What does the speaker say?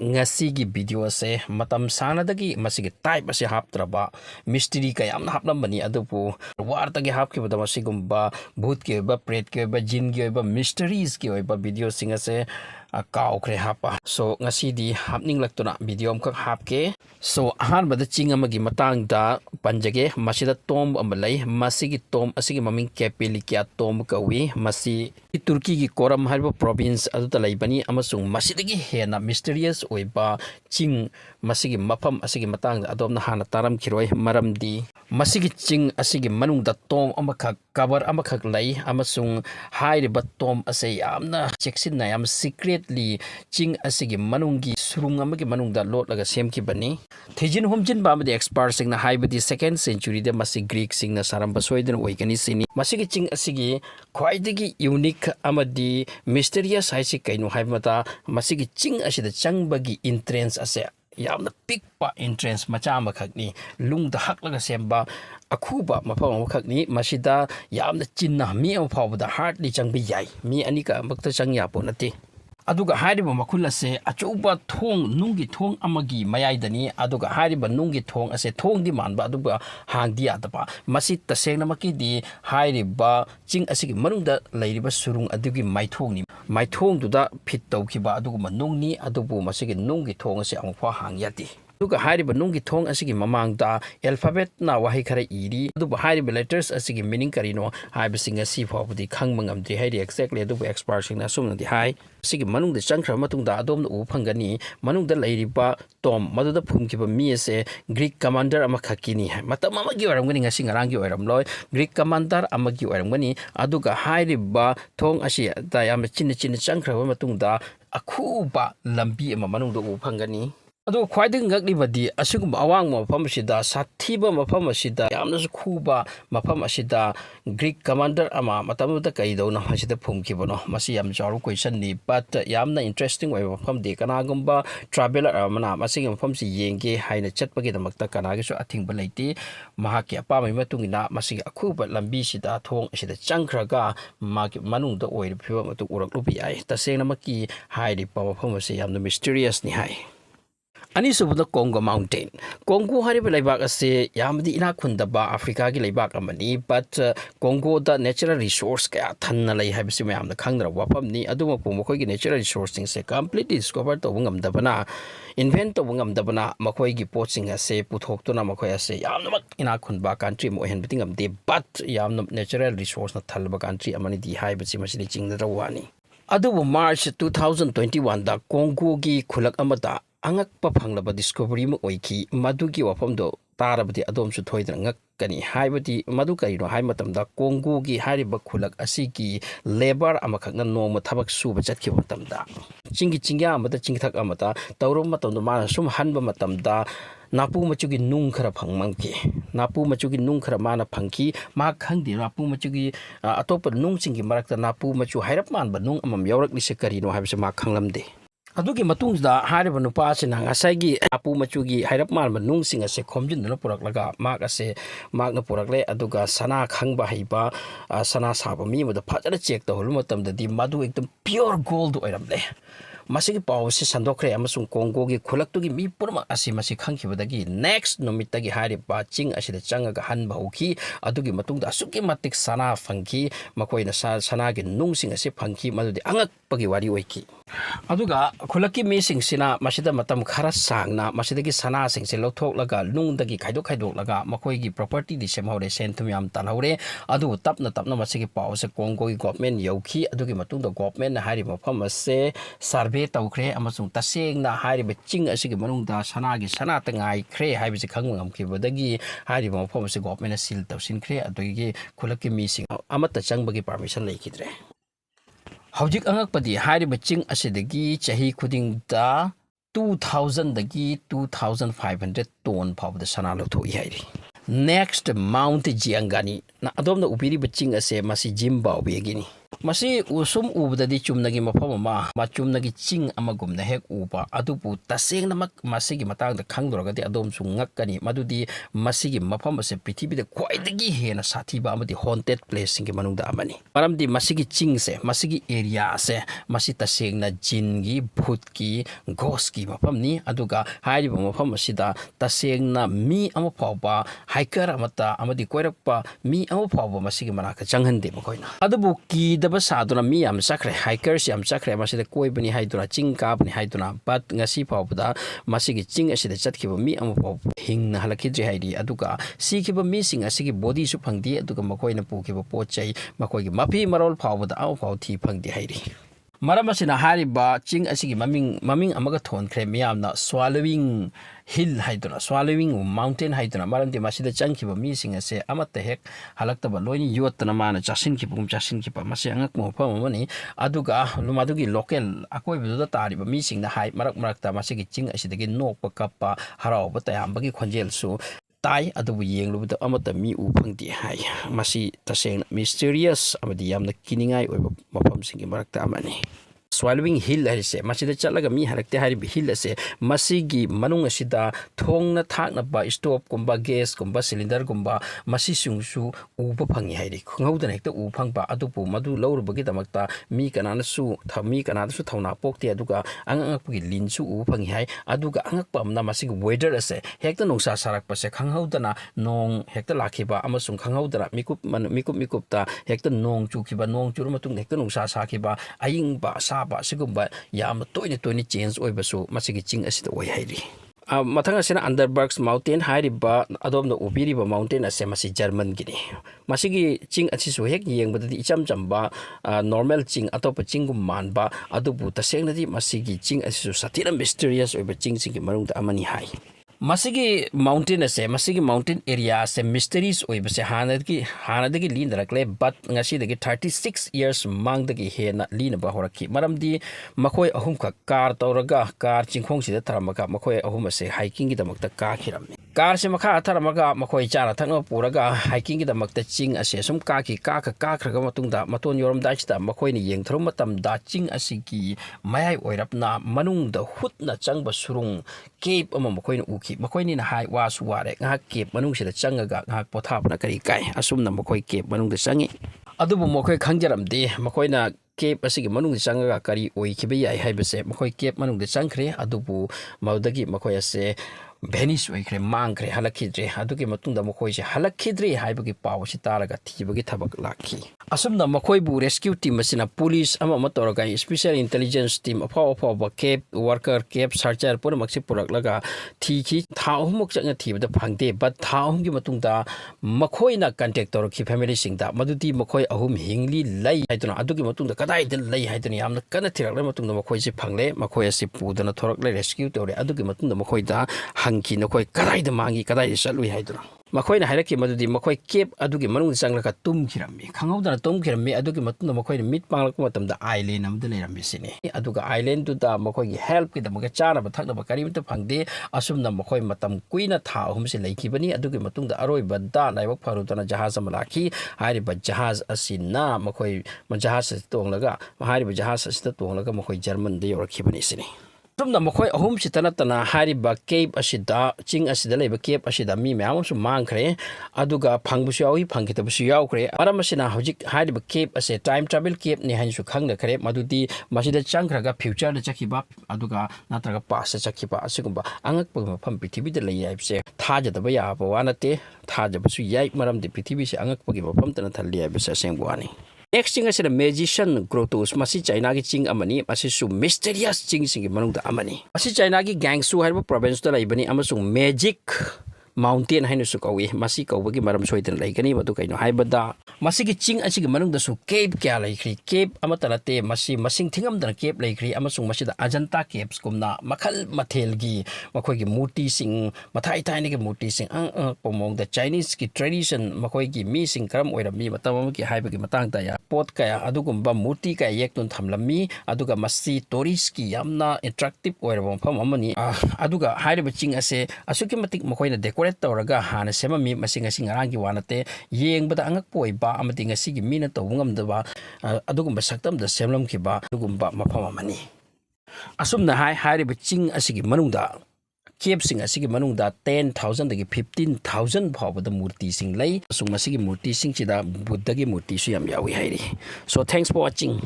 ngasi video se matam sana dagi masigi type ase haptraba mystery kayam na hapnambani adupu war tagi hapki bada masigumba bhut ke ba pret ke ba jin ke ba mysteries ke ba video singa se kaw kre hapa so ngasi di hapning laktuna video amkak hapke so ahan bada chinga magi matang da panjage masida tomb amalai masigi tomb asigi maming kapelikia tomb kawi masi turkey gi koram harba province aduta laibani amasung masidagi hena mysterious oiba ching masigi mafam asigi matang da adom na hana taramkhiroi maramdi masigi ching asigi manung da tom amakak cover amakak lai amasung hairiba tom ase yamna cheksin na yam secretly ching asigi manungi surung amagi manung da lot laga semki bani thejin homjin ba amadi expert sing na haibadi second century da masi greek sing na saramba soiden oigani sini masigi ching asigi khwaidagi unique amadi mysterious haisi kaino haibata masigi ching asida changbagi entrance ase yamna pikpa entrance macha makhakni lungda haklaga semba akuba mafam makhakni masida yamna chinna mi am fawda hardly changbi yai mi anika makta changya ponati aduga hariba makul ase achuba thong nungi thong amagi mayaidani aduga hariba nungi thong ase thong di manba aduga hangdi adaba masi tasengna makidi hariba ching asigi manungda leiriba surung adugi maithong ni maithong duda fit tawkiba aduga manungni adubu masigi nungi thong ase amfa hangyati aduga hariba nungi thong asigi mamangda alphabet na wahi khara iri aduba hariba letters asigi meaning karino haiba singa si phawdi khangmangamdri hairi exactly aduba expert singna sumnadi hai sigi manungda changkhra matungda adom u phangani manungda leiriba tom maduda phumkiba mi ase greek commander amakhakini matam amagi oramgani ngasi ngarangi oramloi greek commander amagi oramgani aduga hairiba thong asi da yam chin changkhra matungda akhuba lambi ama manungda u phangani ado khwaiding ngaklibadi asigum awang mafam sida sathiba mafam sida yamnasu khuba mafam asida greek commander ama matamuda kaidona masida phumkibono masi yam charu question ni but yamna interesting way mafam de kanagumba traveler amana masigi mafam si yenge haina chatpagi damakta kanagi so athing balaiti mahaki apa mai matungina masigi akhuba lambi sida thong sida changkhraga magi manungda oir phiwa matu urak lupi ai tasengna maki hairi pa mafam si yamna mysterious ni hai ani subuda Congo mountain Congo hariba laibak ase yamdi ina khundaba Africa gi laibak amani but Congo da natural resource kaya thanna lai habisi mayamna khangdra wapam ni aduma pu mokoi gi natural resource sing se completely discover to ngamdabana invent to ngamdabana makoi gi poching ase puthok to na makoi ase yamna ina khunba country mo hen biting amde but yamna natural resource na thalba country amani di habisi masili chingda rawani adubu March 2021 da Congo gi khulak amata angakpa phanglaba discovery mo oiki madugi wafamdo tarabadi adom su thoidra ngakani haibadi madu kaino hai matamda Congo gi hariba khulak asigi labor amakhakna noma thabak suba chatki matamda chingya amata chingthak amata tawrom matamdo mana sum hanba matamda napu machugi nung khara phangmangki napu machugi nung khara mana phangki ma khangdi napu machugi atop nung chingi marakta napu machu hairap manba nung amam yawrak ni se karino haibse ma khanglamde adugi matungda hariba nupa sina ngasagi apu machugi hairap manba nung singa se khomjinduna puraklaga mak ase makna purakle aduga sana khangba haiba sana saba mi muda phajana check to holu matamda di madu ekdam pure gold oiramle masigi pawse sandokre amasung Congo gi khulaktugi mi purma asi masi khangkhibadagi next nomitagi hariba ching asida changaga hanba uki adugi matungda asuki matik sana phangki makoina sana gi nungsing ase phangki madudi angakpagi wari oiki aduga khulaki mi singsina masida matam khara sangna masidagi sana singse lothok nungdagi khaidok laga makoi gi property di semhore sentum yam tanhore adu tapna masigi pawse Congo gi government yauki adugi matungda government na hari mafam ase survey tawkre amasung tasengna hariba ching asigi manungda sanagi sana tangai kre haibisi khangmangam kibadagi hariba mafam ase government seal tawsinkre adugi khulaki mi sing amata changbagi permission leikidre hawjik angakpadi hariba ching asidagi chahi khudingda 2000 dagi 2500 ton phawda sana lothoi hairi next Mount Jiangani na adom na upiri baching ase masi Zimbabwe gini Masi usum ubadadi chumnagi mafama ma chumnagi ching amagumna hek uba adupu tasengna masigi matangda khangdoragadi adom su ngakkani madudi masigi mafam ase prithibida khwaidagi hena sathiba amadi haunted place singi manungda amani maramdi masigi ching se masigi area se masi tasengna jingi bhutki ghoski mafam ni aduga hairiba mafam asida tasengna mi ama phawba hiker amata amadi koirakpa mi ama phawba masigi manaka changhande makoina adubu ki Saduna mi am sakre hikers am sakre masida koi bani haiduna ching ka bani haiduna but ngasi pawda masigi ching asida chatkiba mi am paw hingna halakidri haidi aduga sikiba mi sing asigi body su phangdi aduga makoina pukiba pochai makoigi mapi marol pawda aw paw thi phangdi haidi Maramasina hariba ching asigi maming amaga thon kre miyamna swallowing hill haiduna swallowing mountain haiduna maramdi masida changkiba mi singa se amata hek halaktaba loini yotna mana chasin kipa masi angak mo pa mani aduga lumadugi local akoi biduda tariba mi singna hai marakta masigi ching asidagi nokpa kappa harauba tayambagi khonjel su tai adubu yenglubda amata mi u phangdi hai masi taseng mysterious amadi yamna kiningai oiba mafam singi marakta amani Swallowing hill harise masida chatlaga mi harakte haribi hill ase masigi manung asida thongna thakna ba stove kumba gas kumba cylinder kumba masi sungsu uba phangi hairi khngaudan hekta u phangba adupu madu lawrubagi damakta mi kanana su thawna pokte aduga angangakpagi linsu u phangi hai aduga angakpa amna masigi weather ase hekta nungsa sarak pase khanghaudana nong hekta lakhiba amasung khanghaudana mikupta hekta nong chukiba nong churu matung hekta nungsa sakhiba ayingba Sigumba yam toini change oibasu masigi ching asida oi hairi mathang asina Underbergs mountain hairiba adom no ubiriba mountain ase masi German gini masigi ching asisu hek yengbadadi icham chamba normal ching atopa chingum manba adubu tasengnadi masigi ching asisu satira mysterious oiba ching singi marungda amani hai Masigi mountain ase masigi mountain area ase mysteries oibase hanadagi lindarakle but ngasi dagi 36 years mangdagi hena linaba horaki maramdi makoi ahum ka car tawraga car chingkhong sida taramaka makoi ahum ase hiking gi damakta ka khirami car se makha taramaka makoi chara thakno puraga hiking gi damakta ching ase sum ka khraga matungda maton yoram dachta makoi ni yengthrum matam da ching asigi mayai oirapna manungda hutna changba surung cave ama makoi na uki makoi ni na hai wa su ware ngak cave manung sida changaga ngak pothapna kari kai asumna makoi cave manung da changi adubu makoi khangjaramdi makoi na cave asigi manung changaga kari oi khibe yai haibase makoi cave manung da changkhre adubu maudagi makoi ase Venice oikre mangkre halakidre adugi matungda makoi se halakidre haibagi paw si taraga thibagi thabak lakhi asumna makoi bu rescue team asina police ama matoraga special intelligence team apaw cave worker cave searcher pura maksi puraklaga thiki thahumuk changa thibada phangde but thahumgi matungda makoi na contact torki family singda madudi makoi ahum hingli lai haiduna adugi matungda kadai den lai haiduni yamna kana thirakla matungda makoi se phangle makoi asi pudana thorakle rescue tore adugi matungda makoi da ki nokoi kadai da mangi kadai salui haidura makoi na hairaki madudi makoi cave adugi manung changlaka tumkhirami khanghaudana tumkhirami adugi matunda makoi mit panglak matamda island amda lerambi sini aduga island tu da makoi gi help ki da maga chana ba thakna ba karimta phangde asumna makoi matam kuina tha ahum se leikibani adugi matungda aroi badda naibak farudana jahaz amalaki hari ba jahaz asina makoi jahaz tonglaga hari ba jahaz asita tonglaga makoi German de yorakhibani sini Tumna makoi ahum sitanatana hariba cave asida ching asida leba cave asida mi myam su mangkhre aduga phangbusu yawi phangkitabusu yawkre aramasina hojik hariba cave ase time travel cave ni hansu khangna khare madudi masida changkhraga future da chakiba aduga natraga past chakiba asigumba angak mafam prithibi da lei yaibse thajadaba yaba wanate thajabusu yai maramdi prithibi se angak pagi mafam tana thalli yaibse asengwani Next thing is the magician grottos masi China ki ching amani masi su mysterious ching singi manungda amani masi China ki Gangsu haiba province da laibani amasung magic mountain hainu su kawi masi kawbagi maram soitan laikani madu kaino haibada masi ki ching asigi manungda su cave kya laikri cave amatalate masi masing thingam dana cave laikri amasung masi da Ajanta caves kumna makhal mathelgi makoi ki murti sing mathai thai ni ki murti sing pomong da Chinese ki tradition makoi ki mi sing karam oirami matam ki haibagi matang ta ya pot kaya adugumba murti kaya yektun thamlami aduga masi tourist ki yamna attractive oirabam pham amani aduga haiba ching ase asuki matik makoi na decorate तौरगा हाना सेममी मसिंग असि ngarang gi wanate yengbada angak poiba amati ngasi gi mina tawungamdaba adugumba saktam da semlam khiba adugumba mafam amani asumna hai ching asigi manungda केब सिंग असिगी मनुंगदा 10,000 दगी 15,000 फावबदा मूर्ति सिंग लई असुंग मसिगी मूर्ति सिंग चिदा बुद्ध की मूर्ति सु याम यावी हाइरी सो थैंक्स फॉर वाचिंग